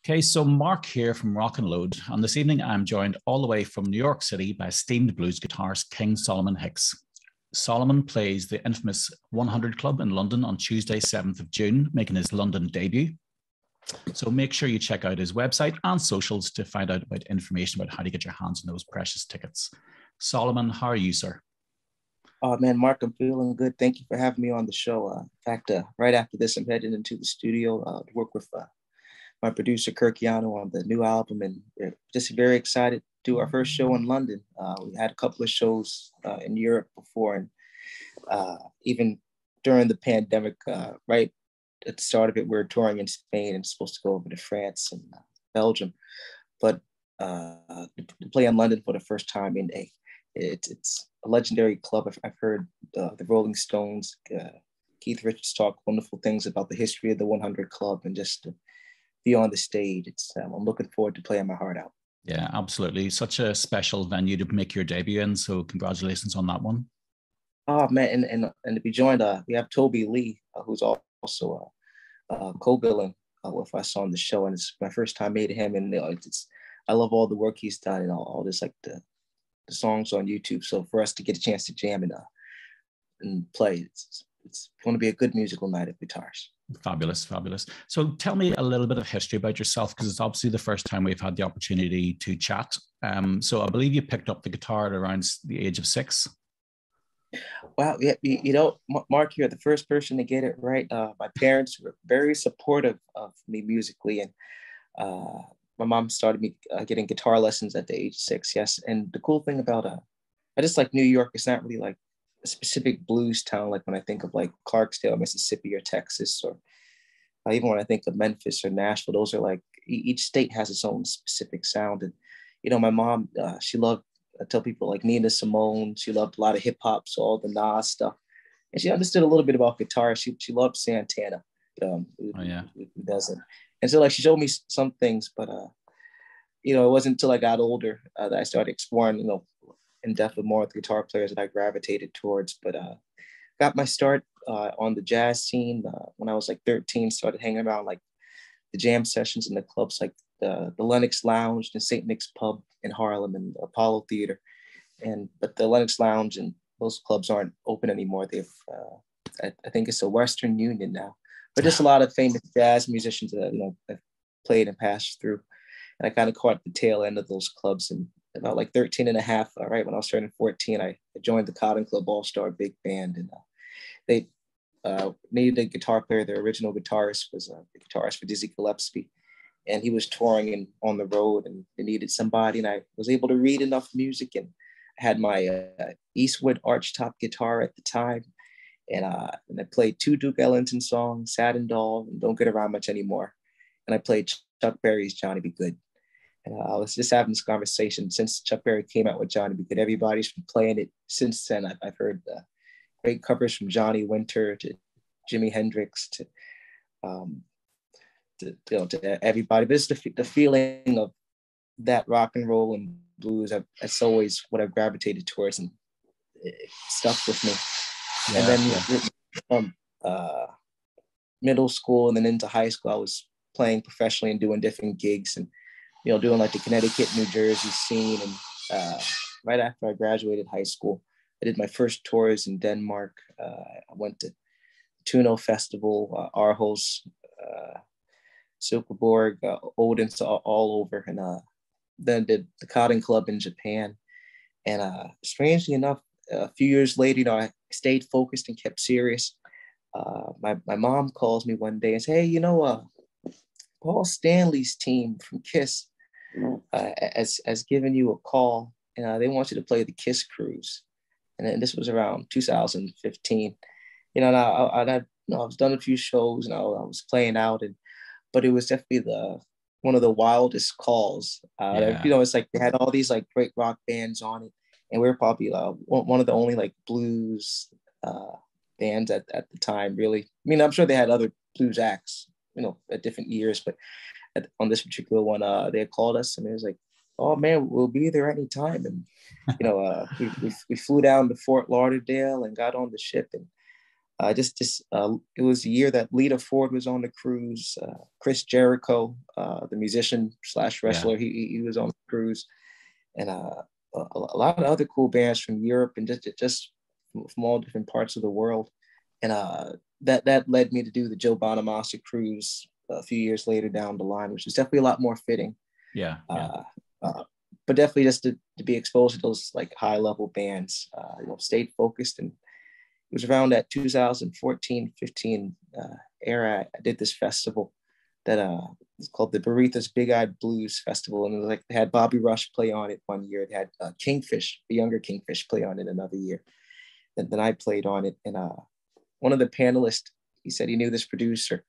Okay, so Mark here from Rock and Load, and this evening I'm joined all the way from New York City by esteemed blues guitarist King Solomon Hicks. Solomon plays the infamous 100 Club in London on Tuesday, 7th of June, making his London debut. So make sure you check out his website and socials to find out about information about how to get your hands on those precious tickets. Solomon, how are you, sir? Oh man, Mark, I'm feeling good. Thank you for having me on the show. In fact, right after this, I'm heading into the studio to work with my producer Kirkiano on the new album, and we're just very excited to do our first show in London. We had a couple of shows in Europe before, and even during the pandemic, right at the start of it, we were touring in Spain and supposed to go over to France and Belgium, but to play in London for the first time in it's a legendary club. I've heard the Rolling Stones, Keith Richards talk wonderful things about the history of the 100 Club, and just to be on the stage, I'm looking forward to playing my heart out. Yeah, absolutely. Such a special venue to make your debut in. So congratulations on that one. Oh man, and to be joined, we have Toby Lee, who's also co-billing with us on the show, and it's my first time meeting him, and I love all the work he's done and all this, like the songs on YouTube. So for us to get a chance to jam and play, it's going to be a good musical night of guitars. Fabulous, fabulous. So tell me a little bit of history about yourself, because it's obviously the first time we've had the opportunity to chat. So I believe you picked up the guitar at around the age of 6. Wow, yeah, Mark, you're the first person to get it right. My parents were very supportive of me musically, and my mom started me getting guitar lessons at the age of 6. Yes, and the cool thing about I just like New York. It's not really like a specific blues town, like when I think of like Clarksdale, Mississippi, or Texas, or even when I think of Memphis or Nashville. Those are like each state has its own specific sound. And my mom, she loved, I tell people, like Nina Simone. She loved a lot of hip hop, so all the Nas stuff, and she understood a little bit about guitar. She loved Santana. Oh yeah, who doesn't? And so like she showed me some things, but it wasn't until I got older that I started exploring, in depth with more of the guitar players that I gravitated towards. But got my start on the jazz scene when I was like 13. Started hanging around like the jam sessions in the clubs, like the Lenox Lounge and St. Nick's Pub in Harlem and Apollo Theater. But the Lenox Lounge and those clubs aren't open anymore. They've I think it's a Western Union now. But just a lot of famous jazz musicians that have played and passed through. And I kind of caught the tail end of those clubs. And about like 13 and a half, right when I was turning 14, I joined the Cotton Club All-Star Big Band. And they needed a guitar player. Their original guitarist was the guitarist for Dizzy Gillespie. And he was touring and on the road, and they needed somebody. And I was able to read enough music, and I had my Eastwood archtop guitar at the time. And I played 2 Duke Ellington songs, Sad and Doll, and Don't Get Around Much Anymore. And I played Chuck Berry's Johnny Be Good. And I was just having this conversation since Chuck Berry came out with Johnny Be Good. Everybody's been playing it since then. I've heard great covers from Johnny Winter to Jimi Hendrix to everybody. But it's the feeling of that rock and roll and blues. That's always what I've gravitated towards, and it stuck with me. Yeah, and then from middle school and then into high school, I was playing professionally and doing different gigs, and doing like the Connecticut, New Jersey scene. And right after I graduated high school, I did my first tours in Denmark. I went to Tuno Festival, Aarhus, Silkeborg, Odense, all over, and then did the Cotton Club in Japan. And strangely enough, a few years later, I stayed focused and kept serious. My mom calls me one day and says, "Hey, Paul Stanley's team from Kiss has given you a call, and they want you to play the Kiss Cruise." And this was around 2015. I was done a few shows, and I was playing out, but it was definitely one of the wildest calls. It's like they had all these like great rock bands on it, and we were probably one of the only like blues bands at the time, really. I mean, I'm sure they had other blues acts, at different years, but on this particular one, they had called us, and it was like, "Oh man, we'll be there anytime." And we flew down to Fort Lauderdale and got on the ship, and It was the year that Lita Ford was on the cruise. Chris Jericho, the musician slash wrestler, he was on the cruise, and a lot of other cool bands from Europe and just from all different parts of the world. And that led me to do the Joe Bonamassa cruise a few years later down the line, which was definitely a lot more fitting. But definitely just to be exposed to those like high level bands, stayed focused. And it was around that 2014-15 era, I did this festival that it's called the Beretha's Big Eyed Blues Festival. And it was like, they had Bobby Rush play on it one year. They had Kingfish, the younger Kingfish, play on it another year. And then I played on it. And one of the panelists, he said he knew this producer.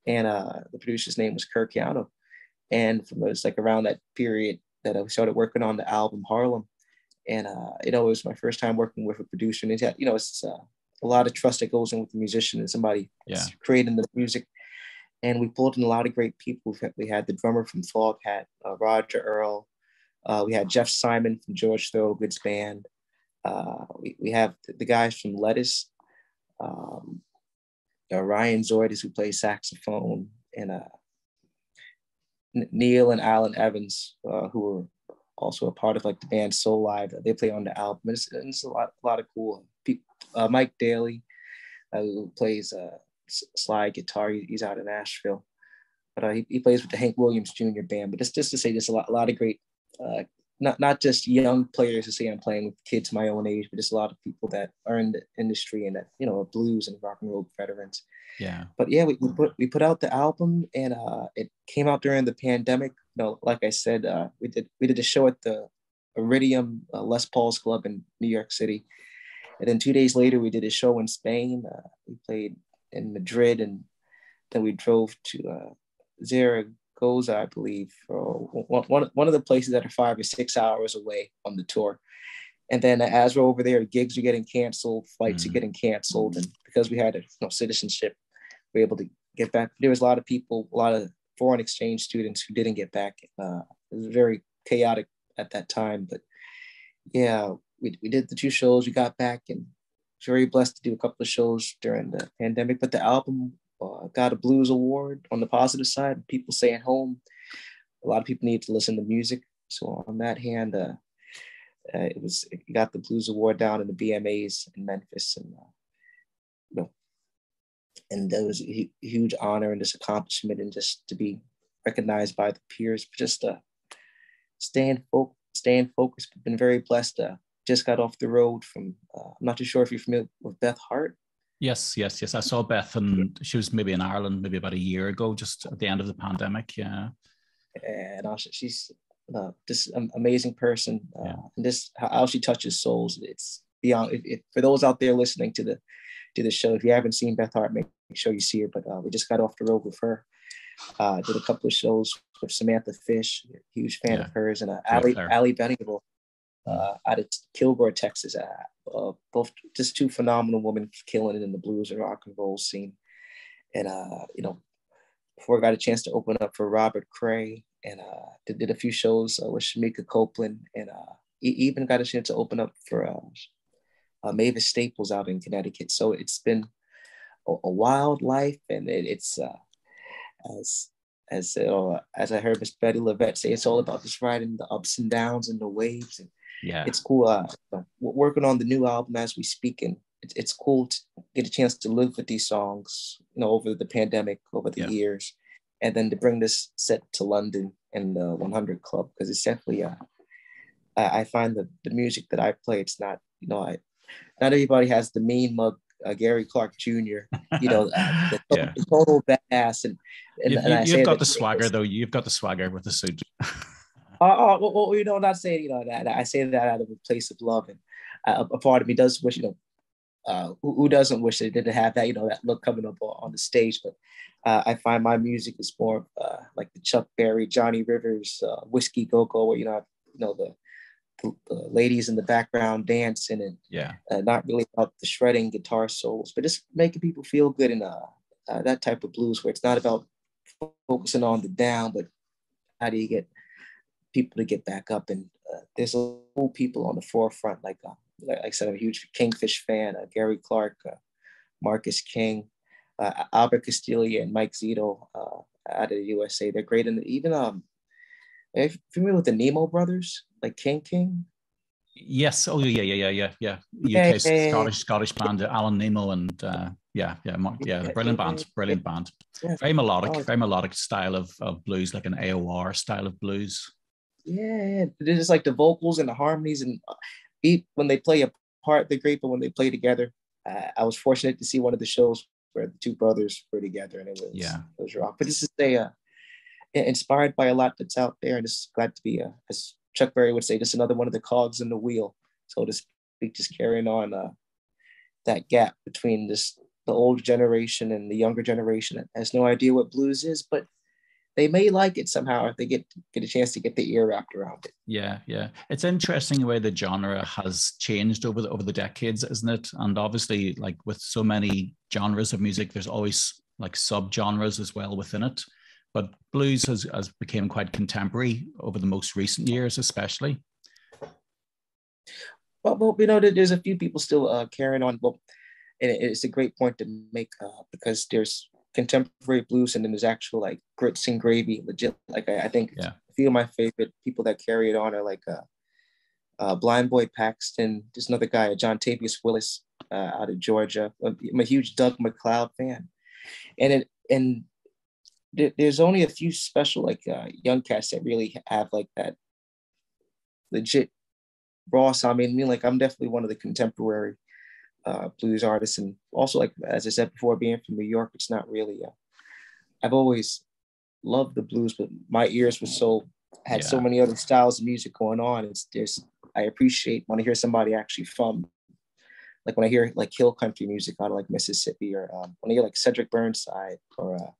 And the producer's name was Kirk Yano. And it was like around that period that I started working on the album Harlem. And, it was my first time working with a producer. And it's a lot of trust that goes in with the musician and somebody creating the music. And we pulled in a lot of great people. We had the drummer from Foghat, Roger Earl. We had Jeff Simon from George Thorogood's band. We have the guys from Lettuce, Ryan Zoidis, who plays saxophone, and Neil and Alan Evans, who were also a part of like the band Soul Live. They play on the album. It's a lot of cool people. Mike Daly, who plays slide guitar. He's out of Nashville, but he plays with the Hank Williams Jr. band. But just to say, there's a lot of great, not just young players to say I'm playing with kids my own age, but just a lot of people that are in the industry and that are blues and rock and roll veterans. Yeah. But yeah, we put out the album, and it came out during the pandemic. Like I said, we did a show at the Iridium Les Paul's Club in New York City, and then 2 days later we did a show in Spain. We played in Madrid, and then we drove to Zaragoza, I believe, or one of the places that are 5 or 6 hours away on the tour. And then as we're over there, gigs are getting canceled, flights are getting canceled, and because we had citizenship, we were able to get back. There was a lot of people, a lot of foreign exchange students who didn't get back. It was very chaotic at that time, but yeah, we did the 2 shows. We got back, and very blessed to do a couple of shows during the pandemic. But the album got a Blues Award on the positive side. People stay at home. A lot of people need to listen to music. So on that hand, it got the Blues Award down in the BMAs in Memphis, and that was a huge honor and this accomplishment, and just to be recognized by the peers. But just staying focused. Been very blessed. Just got off the road from. I'm not too sure if you're familiar with Beth Hart. Yes. I saw Beth, and she was maybe in Ireland maybe about a year ago, just at the end of the pandemic. Yeah. And also, she's this amazing person, and this how she touches souls. It's beyond. For those out there listening to the show, if you haven't seen Beth Hart, make sure you see her. But we just got off the road with her. Did a couple of shows with Samantha Fish, huge fan of hers, and Allie Bennigal out of Kilgore, Texas. Both just 2 phenomenal women killing it in the blues and rock and roll scene. And before I got a chance to open up for Robert Cray, and did a few shows with Shamika Copeland, and even got a chance to open up for Mavis Staples out in Connecticut. So it's been a wild life, and it's as I heard Miss Betty Levette say, it's all about just riding the ups and downs and the waves. And it's cool. Working on the new album as we speak, and it's cool to get a chance to live with these songs, over the pandemic, over the years, and then to bring this set to London and the 100 Club, because it's definitely I find the music that I play, it's not not everybody has the mean mug Gary Clark Jr. The total badass, and you've got the swagger though. You've got the swagger with the suit. Not saying that. I say that out of a place of love, and a part of me does wish who doesn't wish they didn't have that that look coming up on the stage. But I find my music is more like the Chuck Berry, Johnny Rivers, Whiskey Go Go, where the ladies in the background dancing, and not really about the shredding guitar solos, but just making people feel good in that type of blues, where it's not about focusing on the down, but how do you get people to get back up. And there's cool people on the forefront, like I said, I'm a huge Kingfish fan, Gary Clark, Marcus King, Albert Castillo, and Mike Zito out of the USA. They're great. And even, are you familiar with the Nemo brothers, like King? Yes. Oh, yeah. Yeah, UK Scottish band, Alan Nemo, and the brilliant band. yeah. Very melodic style of blues, like an AOR style of blues. Yeah, it's just like the vocals and the harmonies, and when they play apart, they're great, but when they play together, I was fortunate to see one of the shows where the two brothers were together, and it was rock. But this is inspired by a lot that's out there, and just glad to be as Chuck Berry would say, just another one of the cogs in the wheel, so to speak, just carrying on that gap between the older generation and the younger generation that has no idea what blues is, but they may like it somehow if they get a chance to get the ear wrapped around it. Yeah. It's interesting the way the genre has changed over the decades, isn't it? And obviously, like with so many genres of music, there's always like sub-genres as well within it. But blues has become quite contemporary over the most recent years, especially. Well, there's a few people still carrying on. Well, and it's a great point to make because there's contemporary blues and then there's actual like grits and gravy, legit. Like I think a few of my favorite people that carry it on are like Blind Boy Paxton. There's another guy, John Tavius Willis out of Georgia. I'm a huge Doug McLeod fan, and there's only a few special like young cats that really have like that legit raw sound. I mean, like I'm definitely one of the contemporary blues artists, and also like as I said before, being from New York, it's not really. I've always loved the blues, but my ears were had so many other styles of music going on. I appreciate when I hear somebody actually from, like when I hear like hill country music out of like Mississippi, or when I hear like Cedric Burnside or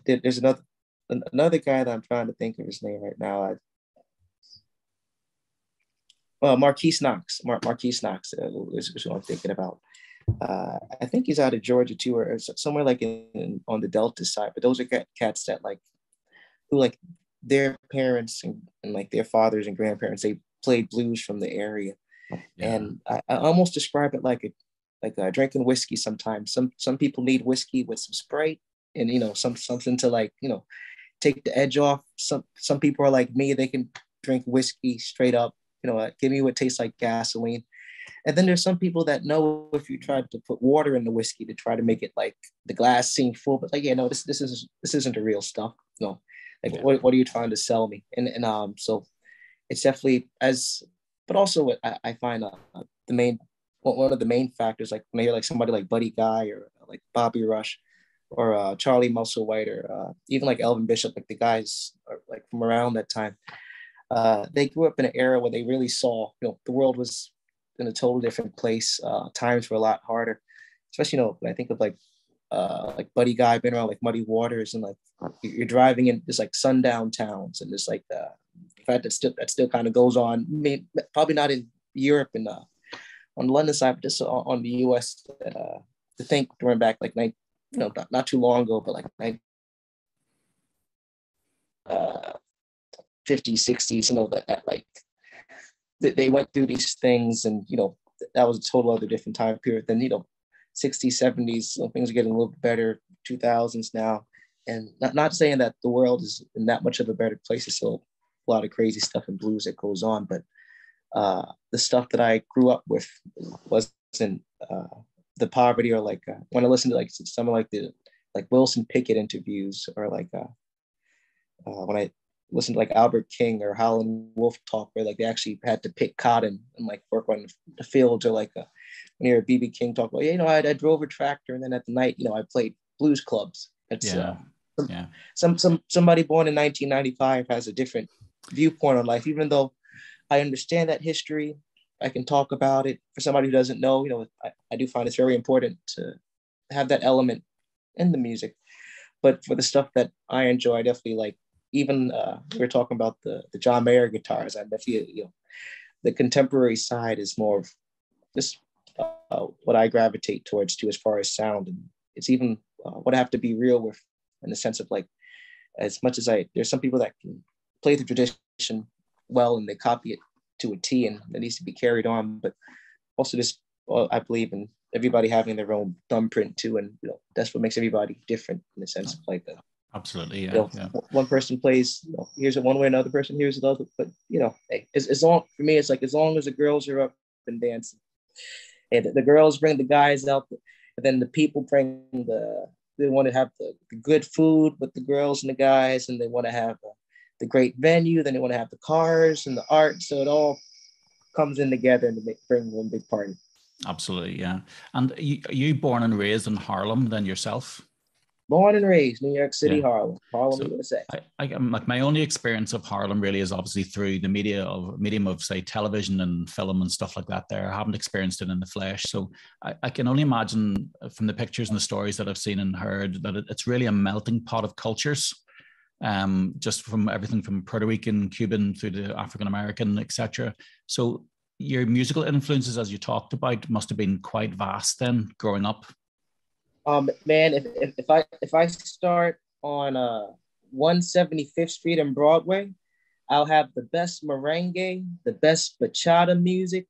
there's another guy that I'm trying to think of his name right now. Marquise Knox. Marquise Knox is who I'm thinking about. I think he's out of Georgia too, or somewhere like on the Delta side. But those are cats that like who like their parents and like their fathers and grandparents, they played blues from the area, and I almost describe it like drinking whiskey. Sometimes some people need whiskey with some Sprite and something to like take the edge off. Some people are like me; they can drink whiskey straight up. Give me what tastes like gasoline. And then there's some people that know if you tried to put water in the whiskey to try to make it like the glass seem full, but like, this isn't the real stuff. No, like what are you trying to sell me? And so it's definitely but also what I find one of the main factors, like when I hear like somebody like Buddy Guy or like Bobby Rush or Charlie Musselwhite or even like Elvin Bishop, like the guys are like from around that time. They grew up in an era where they really saw, the world was in a total different place. Times were a lot harder, especially, when I think of like Buddy Guy, been around like Muddy Waters, and like you're driving in just like sundown towns, and there's like the fact that still kind of goes on. I mean, probably not in Europe and on the London side, but just on the US. To think going back like not too long ago, but like 50s, 60s, that like they went through these things, and that was a total other different time period. Then 60s, 70s, things are getting a little bit better. 2000s now, and not saying that the world is in that much of a better place. There's still a lot of crazy stuff in blues that goes on, but the stuff that I grew up with wasn't the poverty, or like when I listen to like some of like the Wilson Pickett interviews, or like when I listen to like Albert King or Howlin' Wolf talk, where like they actually had to pick cotton and like work on the fields, or like when you hear BB King talk about, I drove a tractor, and then at the night, I played blues clubs. It's somebody born in 1995 has a different viewpoint on life, even though I understand that history. I can talk about it. For somebody who doesn't know, I do find it's very important to have that element in the music. But for the stuff that I enjoy, I definitely like. Even we were talking about the John Mayer guitars. I definitely, the contemporary side is more of just what I gravitate towards too, as far as sound. And it's even what I have to be real with, in the sense of like, as much as there's some people that can play the tradition well and they copy it to a T, and that needs to be carried on. But also just, I believe in everybody having their own thumbprint too, and that's what makes everybody different in the sense of like absolutely, yeah, one person plays here's it one way, another person here's the other. But hey, as long for me, it's like as long as the girls are up and dancing, and the girls bring the guys out, and then the people bring they want to have the good food with the girls and the guys, and they want to have the great venue, then they want to have the cars and the art, so it all comes in together and to bring one big party. Absolutely, yeah. And are you born and raised in Harlem then yourself? Born and raised New York City, yeah. Harlem, USA. I'm like, my only experience of Harlem really is obviously through the medium of say television and film and stuff like that. There, I haven't experienced it in the flesh, so I can only imagine from the pictures and the stories that I've seen and heard that it's really a melting pot of cultures. Just from everything from Puerto Rican, Cuban through to African American, etc. So your musical influences, as you talked about, must have been quite vast then growing up. Man, if I start on 175th Street and Broadway, I'll have the best merengue, the best bachata music,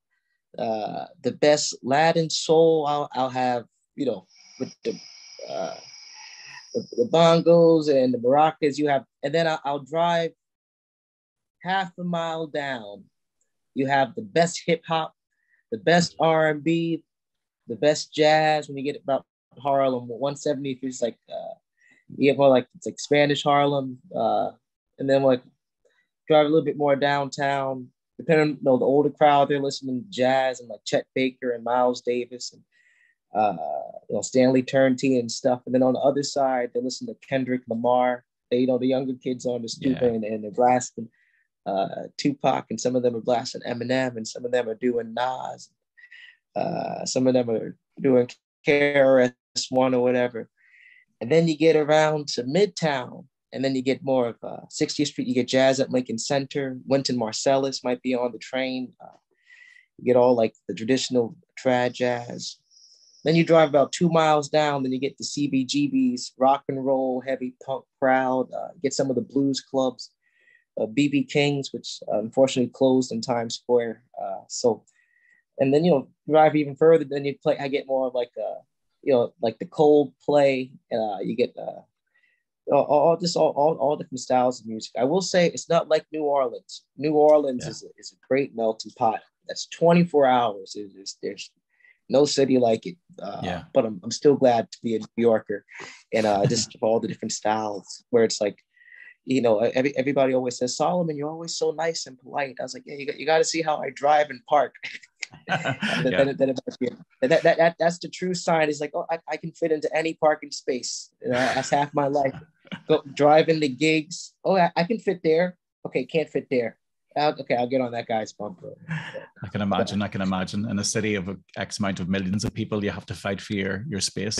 the best Latin soul. I'll have with the bongos and the maracas. You have, and then I'll drive half a mile down. You have the best hip hop, the best R&B, the best jazz. When you get about Harlem, 170th is like you get more like it's like Spanish Harlem, and then like drive a little bit more downtown. Depending on the older crowd, they're listening to jazz and like Chet Baker and Miles Davis and Stanley Turrentine and stuff. And then on the other side, they listen to Kendrick Lamar. They the younger kids on the stoop and they're blasting Tupac, and some of them are blasting Eminem, and some of them are doing Nas. Some of them are doing KRS-One or whatever. And then you get around to Midtown, and then you get more of 60th Street. You get jazz at Lincoln Center. Wynton Marsalis might be on the train. You get all like the traditional trad jazz. Then you drive about 2 miles down, then you get the CBGB's rock and roll, heavy punk crowd. Get some of the blues clubs, BB King's, which unfortunately closed in Times Square. And then drive even further. Then I get more of like like the Coldplay. You get all different styles of music. I will say it's not like New Orleans. New Orleans is a great melting pot. That's 24 hours. There's no city like it. But I'm still glad to be a New Yorker, and just all the different styles where it's like, everybody always says, Solomon, you're always so nice and polite. I was like, yeah, you got to see how I drive and park. That's the true sign. It's like, oh, I can fit into any parking space. That's half my life. Go driving the gigs. Oh, I can fit there. Okay, can't fit there. Okay, I'll get on that guy's bumper. I can imagine. In a city of X amount of millions of people, you have to fight for your space.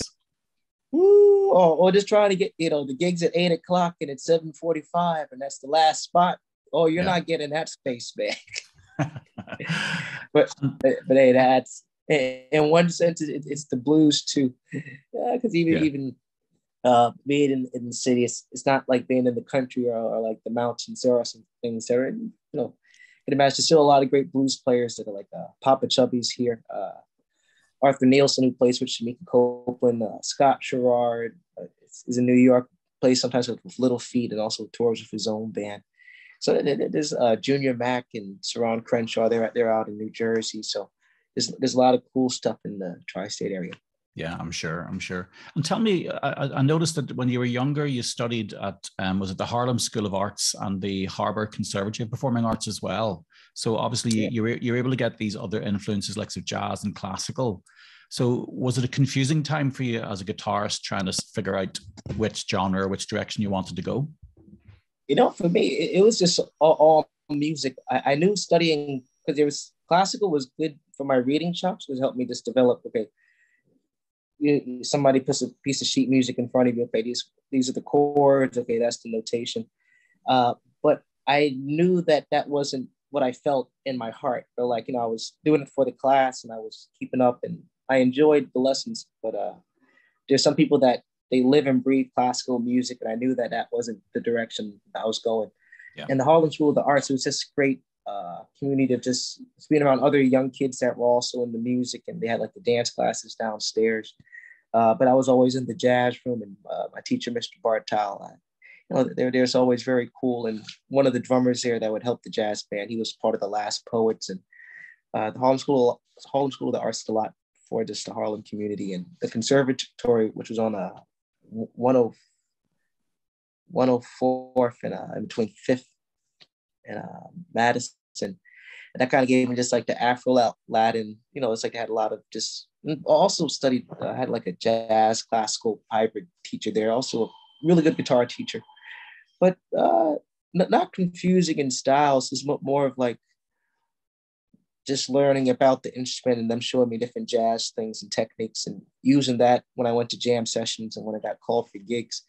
Woo! Or just trying to get, the gigs at 8 o'clock and it's 7:45, and that's the last spot. Oh, you're not getting that space back. but hey, that's in one sense it's the blues too, because even being in the city, it's not like being in the country or like the mountains. There are some things that are, can imagine there's still a lot of great blues players that are like Papa Chubby's here, Arthur Nielsen, who plays with Shamika Copeland, Scott Sherrard is in New York, plays sometimes with Little Feat and also tours with his own band. So there's Junior Mack and Saron Crenshaw. They're out in New Jersey. So there's a lot of cool stuff in the tri-state area. Yeah, I'm sure. And tell me, I noticed that when you were younger, you studied at, was it the Harlem School of Arts and the Harbour Conservatory of Performing Arts as well? So obviously you were able to get these other influences like jazz and classical. So was it a confusing time for you as a guitarist trying to figure out which genre or which direction you wanted to go? For me, it was just all music. I knew studying, because classical was good for my reading chops. It helped me just develop, somebody puts a piece of sheet music in front of you. Okay, these are the chords. Okay, that's the notation. But I knew that wasn't what I felt in my heart. But I was doing it for the class and I was keeping up and I enjoyed the lessons. But there's some people that they live and breathe classical music, and I knew that wasn't the direction I was going. Yeah. And the Harlem School of the Arts, it was just great community of just being around other young kids that were also into music, and they had like the dance classes downstairs. But I was always in the jazz room, and my teacher, Mr. Bartel, there's always very cool. And one of the drummers there that would help the jazz band, he was part of the Last Poets, and the Harlem School of the Arts did a lot for just the Harlem community, and the conservatory, which was on 104th and in between 5th and Madison. And that kind of gave me just like the Afro Latin, it's like I had a lot of just, also studied, I had like a jazz classical hybrid teacher there, also a really good guitar teacher, but not confusing in styles. It's more of like just learning about the instrument and them showing me different jazz things and techniques and using that when I went to jam sessions and when I got called for gigs.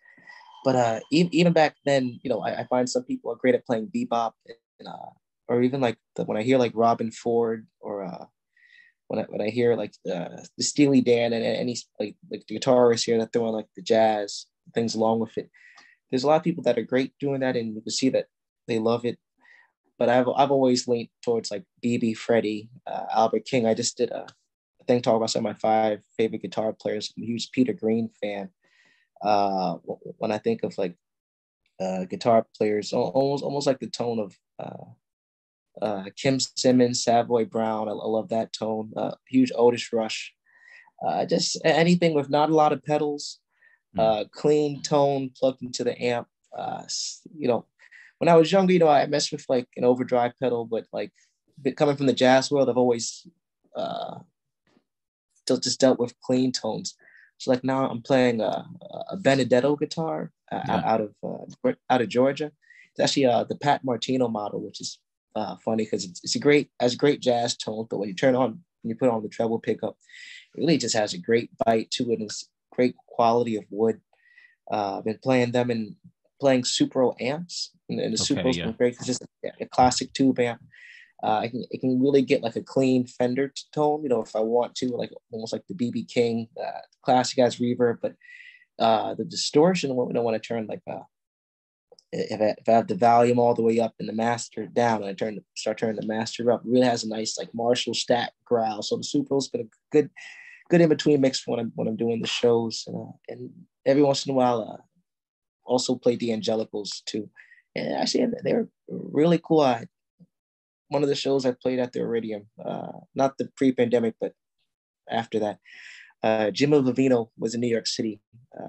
But even back then, I find some people are great at playing bebop, and, or even like when I hear like Robin Ford, or when I hear like the Steely Dan and any like the guitarists here that throw in like the jazz things along with it. There's a lot of people that are great doing that, and you can see that they love it. But I've always leaned towards like BB, Freddie, Albert King. I just did a thing talking about some of my 5 favorite guitar players. I'm a huge Peter Green fan. When I think of like guitar players, almost like the tone of Kim Simmons, Savoy Brown. I love that tone. Huge Otis Rush. Just anything with not a lot of pedals, clean tone plugged into the amp. When I was younger, I messed with like an overdrive pedal, but like coming from the jazz world, I've always just dealt with clean tones. So like now I'm playing a Benedetto guitar out of Georgia. It's actually the Pat Martino model, which is funny because it's has a great jazz tone, but when you put on the treble pickup, it really just has a great bite to it, and it's great quality of wood. I've been playing them and playing Supro amps, and the Supro's been great. It's just a classic tube amp. It can really get like a clean Fender tone, if I want to, like almost like the BB King, classic as reverb. But the distortion, when I want to turn like if I have the volume all the way up and the master down, and I start turning the master up, it really has a nice like Marshall stack growl. So the Supro's been a good in between mix when I'm doing the shows, and every once in a while also play the Angelicals too. And actually they're really cool. One of the shows I played at the Iridium, not the pre-pandemic, but after that, Jimmy Vivino was in New York City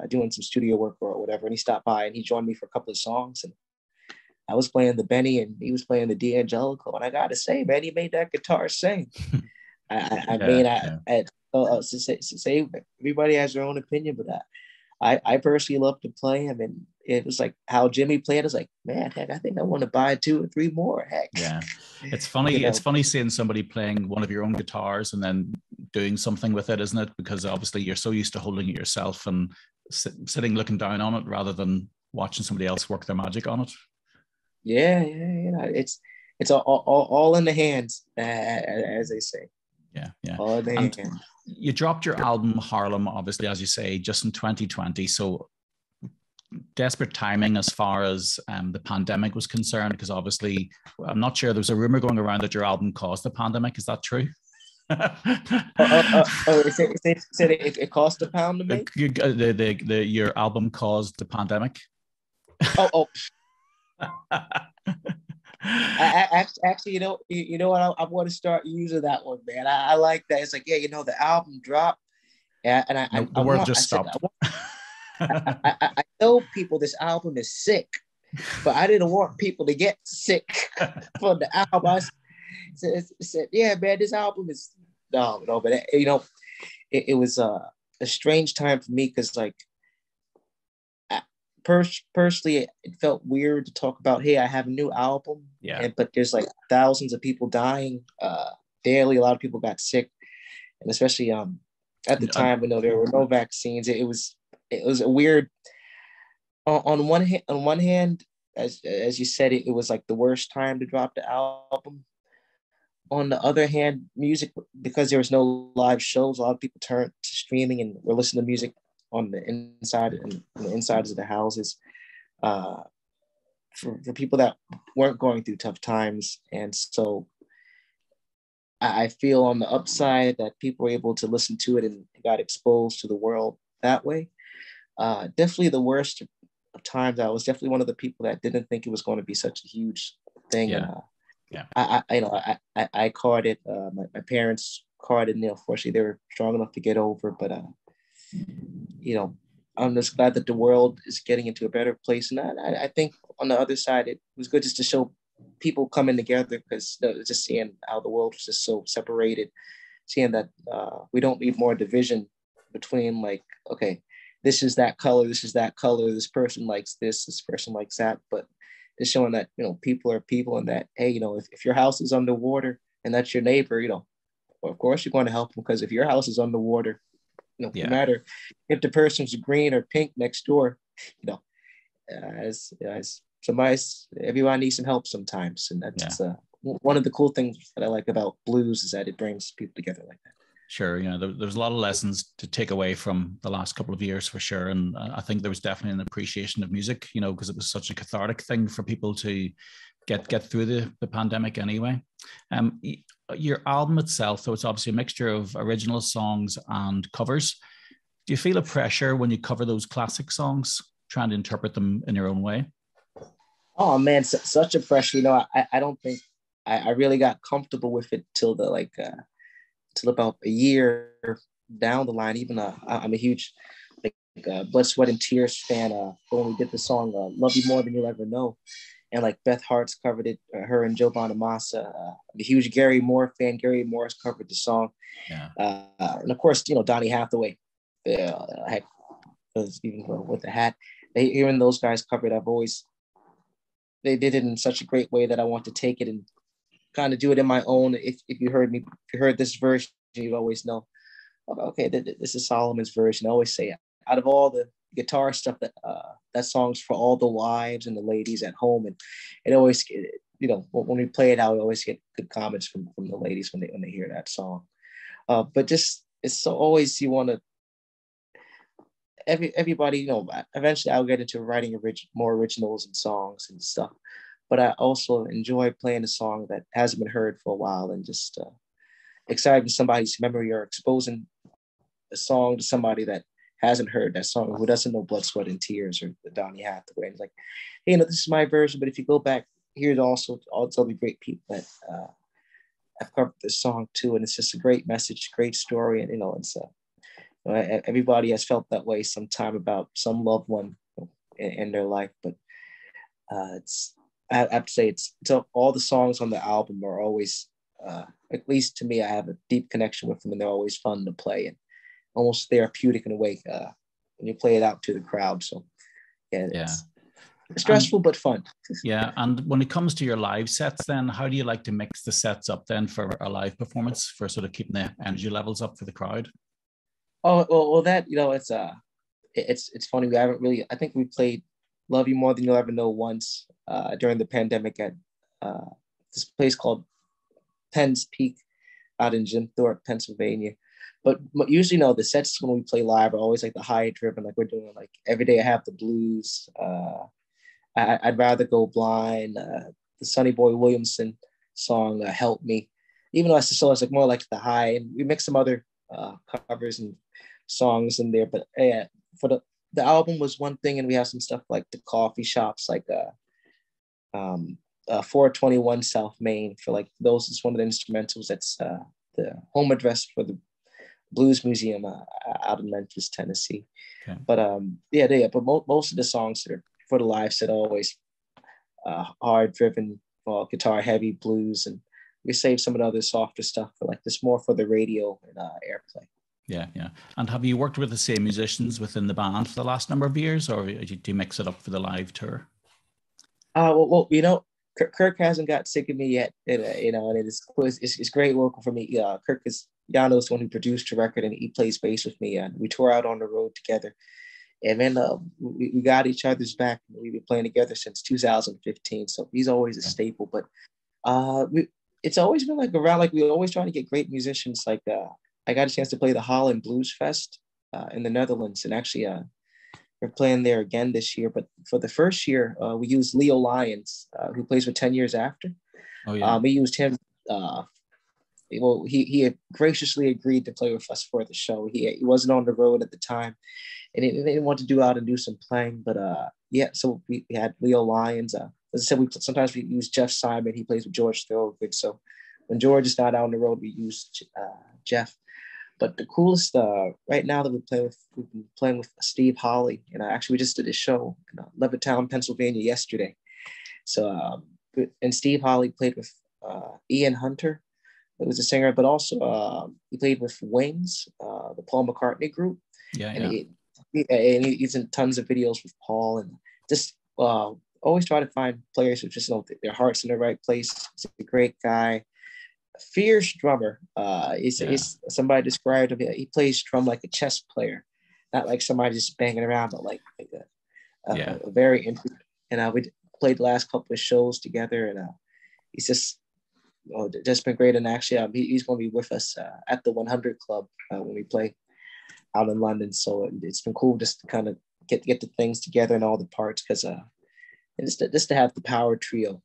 doing some studio work or whatever, and he stopped by and he joined me for a couple of songs, and I was playing the Benny and he was playing the D'Angelico, and I gotta say, man, he made that guitar sing. Say everybody has their own opinion, but I personally love to play him, and it was like how Jimmy played. I was like, man, heck, I think I want to buy 2 or 3 more. Heck, yeah, it's funny. It's funny seeing somebody playing one of your own guitars and then doing something with it, isn't it? Because obviously you're so used to holding it yourself and sitting looking down on it rather than watching somebody else work their magic on it. Yeah. It's all in the hands, as they say. Yeah. All in the hands. You dropped your album Harlem, obviously, as you say, just in 2020. So desperate timing as far as the pandemic was concerned, because obviously, I'm not sure, there was a rumor going around that your album caused the pandemic. Is that true? It cost £1 to make? Your album caused the pandemic? Actually, you know what? I want to start using that one, man. I like that. It's like, the album dropped, and the word just stopped. I told people this album is sick, but I didn't want people to get sick from the album. I said, yeah, man, this album is no, but it was a strange time for me because like. Personally, it felt weird to talk about, hey, I have a new album, but there's like thousands of people dying daily. A lot of people got sick, and especially at the time when there were no vaccines, it was a weird. On one hand, as you said, it was like the worst time to drop the album. On the other hand, music, because there was no live shows, a lot of people turned to streaming and were listening to music on the inside and the insides of the houses. for people that weren't going through tough times. And so I feel on the upside that people were able to listen to it and got exposed to the world that way. Definitely the worst of times, I was definitely one of the people that didn't think it was going to be such a huge thing. Yeah. I caught it. My parents caught it, and unfortunately they were strong enough to get over. But I'm just glad that the world is getting into a better place. And I think on the other side, it was good just to show people coming together, because just seeing how the world was just so separated, seeing that we don't need more division between, like, okay, this is that color, this person likes this person likes that, but it's showing that, people are people, and that, hey, if your house is underwater and that's your neighbor, well, of course you're going to help them, because if your house is underwater, no matter if the person's green or pink next door, as everyone needs some help sometimes. And that's one of the cool things that I like about blues, is that it brings people together like that. Sure. There's a lot of lessons to take away from the last couple of years, for sure. And I think there was definitely an appreciation of music, because it was such a cathartic thing for people to get through the pandemic anyway. Your album itself, though, it's obviously a mixture of original songs and covers. Do you feel a pressure when you cover those classic songs, trying to interpret them in your own way? Oh man, such a pressure. I don't think I really got comfortable with it till about a year down the line. Even I'm a huge Blood, Sweat, and Tears fan. When we did the song "Love You More Than You'll Ever Know," and like Beth Hart's covered it, her and Joe Bonamassa. I'm a huge Gary Moore fan. Gary Moore's covered the song, and of course, Donny Hathaway. Heck, even with the hat, hearing those guys covered, they did it in such a great way that I want to take it and kind of do it in my own. If you heard this version, you always know, okay, this is Solomon's version. I always say, out of all the guitar stuff, that song's for all the wives and the ladies at home. And it always, when we play it out, we always get good comments from the ladies when they hear that song. But just, it's so always, you want to, everybody, eventually I'll get into writing more originals and songs and stuff. But I also enjoy playing a song that hasn't been heard for a while, and just exciting somebody's memory, or exposing a song to somebody that hasn't heard that song, who doesn't know Blood, Sweat, and Tears or the Donny Hathaway. And it's like, hey, this is my version, but if you go back, here's also all the great people that have covered this song too. And it's just a great message, great story. And, it's everybody has felt that way sometime about some loved one in their life. But I have to say, it's all the songs on the album are always, at least to me, I have a deep connection with them, and they're always fun to play and almost therapeutic in a way when you play it out to the crowd. So it's stressful but fun. Yeah, and when it comes to your live sets, then how do you like to mix the sets up then for a live performance, for sort of keeping the energy levels up for the crowd? Oh well, that it's funny. We haven't really. I think we played "Love You More Than You'll Ever Know" once during the pandemic at this place called Penn's Peak out in Jim Thorpe, Pennsylvania. But usually, the sets when we play live are always like the high driven, like we're doing like Every Day I Have the Blues. I'd Rather Go Blind. The Sonny Boy Williamson song, Help Me. Even though it's like more like the high, and we mix some other covers and songs in there. But yeah, for the album was one thing, and we have some stuff like the coffee shops, like 421 South Main. For like those, it's one of the instrumentals. That's the home address for the Blues Museum out in Memphis, Tennessee. Okay. But but most of the songs that are for the live set are always hard driven, guitar heavy blues, and we save some of the other softer stuff for like this, more for the radio and airplay. Yeah. And have you worked with the same musicians within the band for the last number of years, or do you mix it up for the live tour? Well, Kirk hasn't got sick of me yet, and it's great working for me. Kirk is Yano's the one who produced the record, and he plays bass with me, and we tour out on the road together. And then we got each other's back. We've been playing together since 2015, so he's always a staple. But it's always been like around, like we're always trying to get great musicians. Like I got a chance to play the Holland Blues Fest in the Netherlands, and actually we're playing there again this year. But for the first year, we used Leo Lyons, who plays for 10 Years After. Oh, yeah. We used him. Well, he had graciously agreed to play with us for the show. He wasn't on the road at the time, and he didn't want to do out and do some playing. But yeah, so we had Leo Lyons. As I said, sometimes we use Jeff Simon. He plays with George Thorogood. So when George is not out on the road, we use Jeff. But the coolest right now that we've been playing with Steve Holley, and actually we just did a show in Levittown, Pennsylvania yesterday. So and Steve Holley played with Ian Hunter, who was a singer, but also he played with Wings, the Paul McCartney group. Yeah, and he's in tons of videos with Paul, and just always try to find players who just know their heart's in the right place. He's a great guy. Fierce drummer. Is somebody described him. He plays drum like a chess player, not like somebody just banging around, but like a very interesting. And we played the last couple of shows together, and he's just been great. And actually, he's going to be with us at the 100 Club when we play out in London. So it's been cool just to kind of get the things together and all the parts, because and just to have the power trio.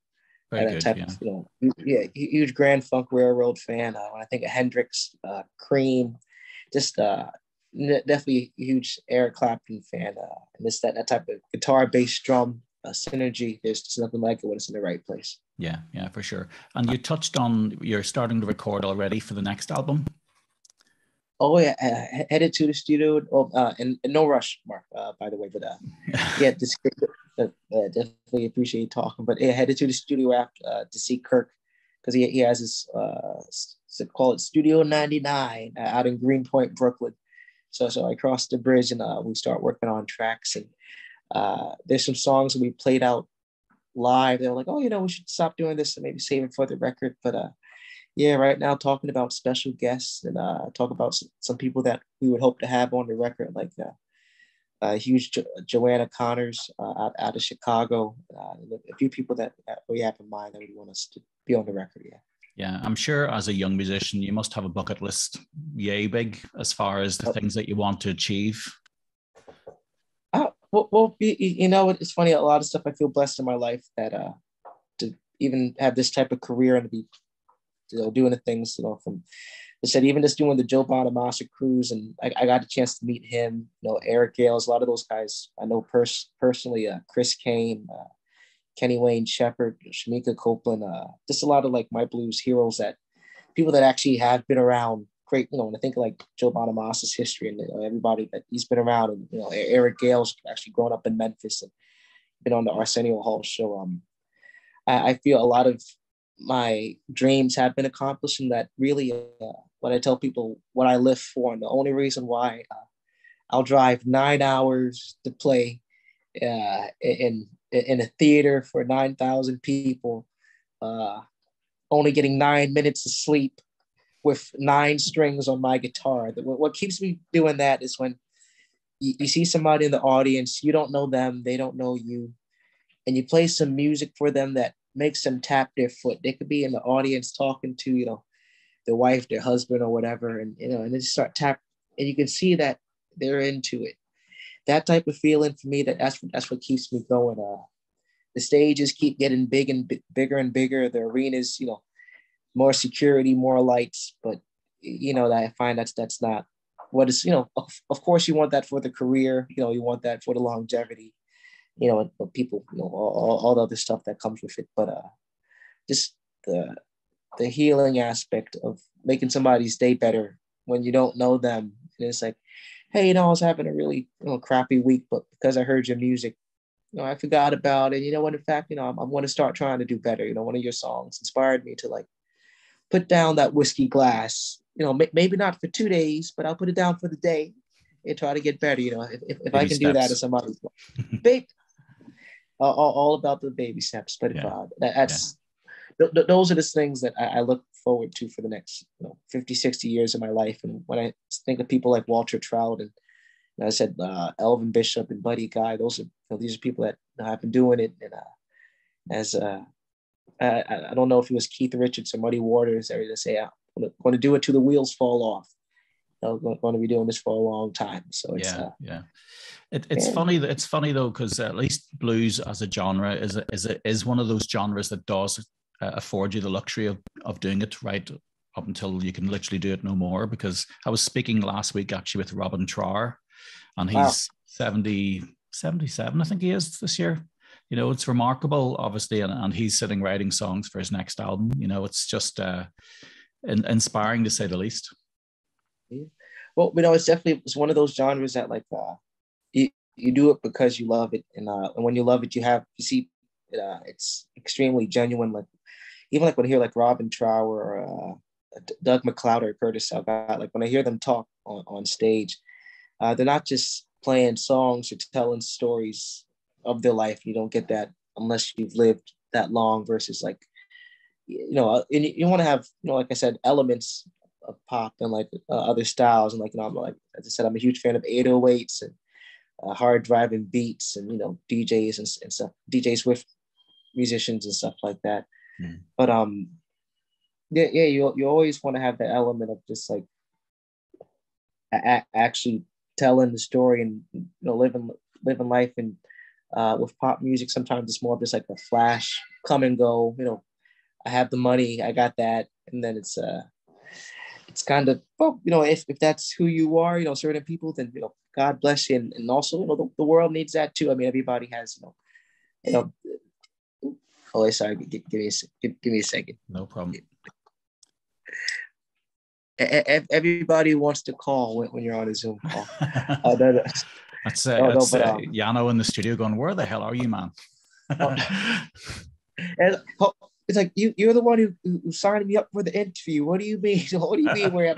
Very good, Huge Grand Funk Railroad fan. When I think of Hendrix, Cream, just definitely a huge Eric Clapton fan. And this that type of guitar, bass, drum synergy. There's just nothing like it when it's in the right place. Yeah, for sure. And you touched on you're starting to record already for the next album. Oh yeah, headed to the studio. And no rush, Mark. By the way, but yeah, this. Definitely appreciate talking, but headed to the studio after to see Kirk, because he has his call it Studio 99 out in Greenpoint, Brooklyn. So I crossed the bridge and we start working on tracks, and there's some songs that we played out live. They're like, oh, we should stop doing this and maybe save it for the record. But yeah, right now talking about special guests and talk about some people that we would hope to have on the record, like huge Joanna Connors out of Chicago. A few people that we have in mind that we want us to be on the record. Yeah, I'm sure as a young musician, you must have a bucket list yay big as far as the things that you want to achieve. Well, it's funny. A lot of stuff I feel blessed in my life that to even have this type of career and to be doing the things from. I said, even just doing the Joe Bonamassa cruise, and I got a chance to meet him, Eric Gales, a lot of those guys I know personally, Chris Kane, Kenny Wayne Shepherd, Shamika Copeland, just a lot of like my blues heroes, that people that actually have been around. Great, when I think of like Joe Bonamassa's history and everybody that he's been around, and Eric Gales actually grown up in Memphis and been on the Arsenio Hall show. I feel a lot of my dreams have been accomplished, and that really when I tell people what I live for, and the only reason why I'll drive 9 hours to play in a theater for 9,000 people, only getting 9 minutes of sleep with 9 strings on my guitar. What keeps me doing that is when you see somebody in the audience, you don't know them, they don't know you, and you play some music for them that makes them tap their foot. They could be in the audience talking to, their wife, their husband, or whatever, and and they just start tap, and you can see that they're into it. That type of feeling for me, that's what keeps me going. The stages keep getting big and bigger and bigger. The arenas, more security, more lights, but that I find that's not what is. Of course, you want that for the career. You want that for the longevity. But people, all the other stuff that comes with it. But just the healing aspect of making somebody's day better when you don't know them. And it's like, hey, I was having a really crappy week, but because I heard your music, I forgot about it. In fact, I'm going to start trying to do better. One of your songs inspired me to like put down that whiskey glass. Maybe not for 2 days, but I'll put it down for the day and try to get better. If I can do that as somebody, big. All about the baby steps, but those are the things that I look forward to for the next 50, 60 years of my life. And when I think of people like Walter Trout and I said Elvin Bishop and Buddy Guy, these are people that have been doing it. And I don't know if it was Keith Richards or Muddy Waters that would say, I'm going to do it till the wheels fall off. I'm going to be doing this for a long time. So it's It's funny that it's funny though, because at least blues as a genre is one of those genres that does afford you the luxury of doing it right up until you can literally do it no more. Because I was speaking last week actually with Robin Trower, and he's 77, I think he is this year. You know, it's remarkable, obviously, and he's sitting writing songs for his next album. You know, it's just inspiring to say the least. Yeah. Well, you know, it's one of those genres that like you do it because you love it, and when you love it, you see it's extremely genuine. Like even like when I hear like Robin Trower or Doug McLeod or Curtis Salvat, like when I hear them talk on stage, they're not just playing songs or telling stories of their life. You don't get that unless you've lived that long. Versus like, you know, and you want to have, you know, like I said, elements of pop and like other styles. And like, you know, I'm like, as I said, I'm a huge fan of 808s and hard driving beats and, you know, DJs and stuff, DJs with musicians and stuff like that. Mm. But yeah, you always want to have the element of just like actually telling the story and, you know, living life. And with pop music, sometimes it's more of just like a flash, come and go. You know, I have the money, I got that, and then it's kind of, well, you know, if that's who you are, you know, certain people, then, you know, God bless you, and also, you know, the world needs that too. I mean, everybody has, you know. Oh, sorry, give me a second. No problem. Everybody wants to call when you're on a Zoom call. That's Yano in the studio going, "Where the hell are you, man?" And it's like you're the one who signed me up for the interview. What do you mean? What do you mean? Where?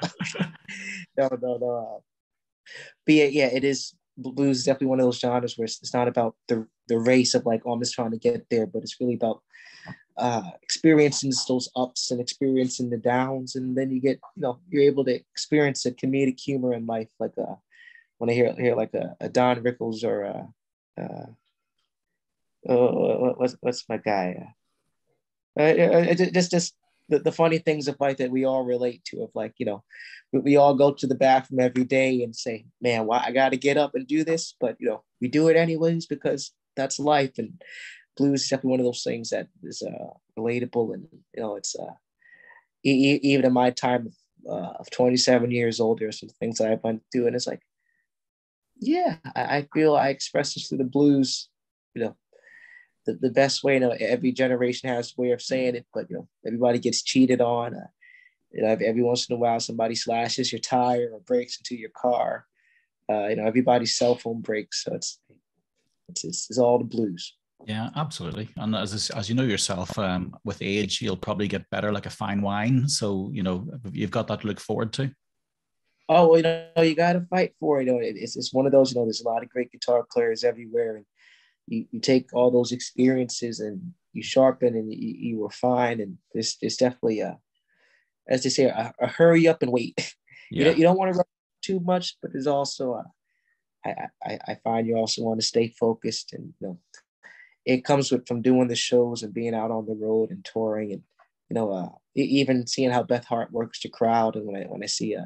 No. But yeah, it is. Blues is definitely one of those genres where it's not about the race of like, oh, I'm just trying to get there, but it's really about experiencing those ups and experiencing the downs, and then you get, you know, you're able to experience a comedic humor in life. Like when I hear like a Don Rickles or what's my guy? Just the funny things of life that we all relate to. Of like, you know, we all go to the bathroom every day and say, man, why I got to get up and do this, but you know, we do it anyways because that's life. And blues is definitely one of those things that is relatable, and you know, it's even in my time of 27 years old, there's some things that I went through, and it's like, yeah, I feel I express this through the blues, you know, the best way. You know, every generation has a way of saying it, but you know, everybody gets cheated on. You know, every once in a while, somebody slashes your tire or breaks into your car. You know, everybody's cell phone breaks, so it's all the blues. Yeah, absolutely. And as you know yourself, with age, you'll probably get better like a fine wine. So, you know, you've got that to look forward to. Oh, well, you know, you got to fight for it. You know, it's one of those, you know, there's a lot of great guitar players everywhere. And you take all those experiences and you sharpen and you refine. And there's definitely, as they say, a hurry up and wait. Yeah. You don't want to run too much, but there's also, I find you also want to stay focused. And, you know, it comes from doing the shows and being out on the road and touring, and, you know, even seeing how Beth Hart works the crowd. And when I see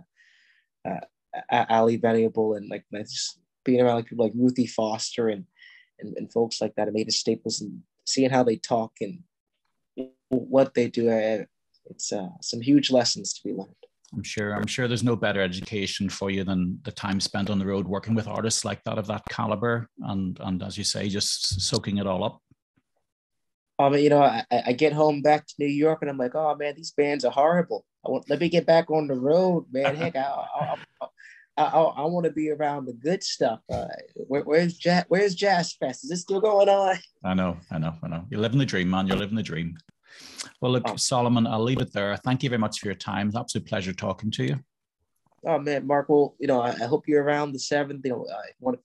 Ali Venable and like just being around like people like Ruthie Foster and folks like that, Amanda Staples, and seeing how they talk and what they do, it's some huge lessons to be learned. I'm sure there's no better education for you than the time spent on the road working with artists like that, of that caliber, and as you say, just soaking it all up. You know, I get home back to New York and I'm like, oh man, these bands are horrible. Let me get back on the road, man. Heck, I want to be around the good stuff. Where's Jazz Fest? Is this still going on? I know. You're living the dream, man. You're living the dream. Well, look, Solomon, I'll leave it there. Thank you very much for your time. It's an absolute pleasure talking to you. Oh man, Mark. Well, you know, I hope you're around the 7th. You know, I want to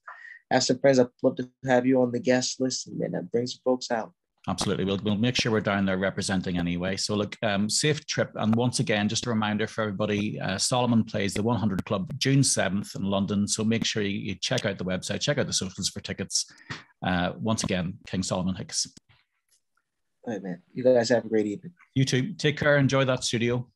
ask some friends. I'd love to have you on the guest list and bring some folks out. Absolutely. We'll make sure we're down there representing anyway. So look, safe trip. And once again, just a reminder for everybody, Solomon plays the 100 Club June 7th in London. So make sure you check out the website, check out the socials for tickets. Once again, King Solomon Hicks. All right, man. You guys have a great evening. You too. Take care. Enjoy that studio.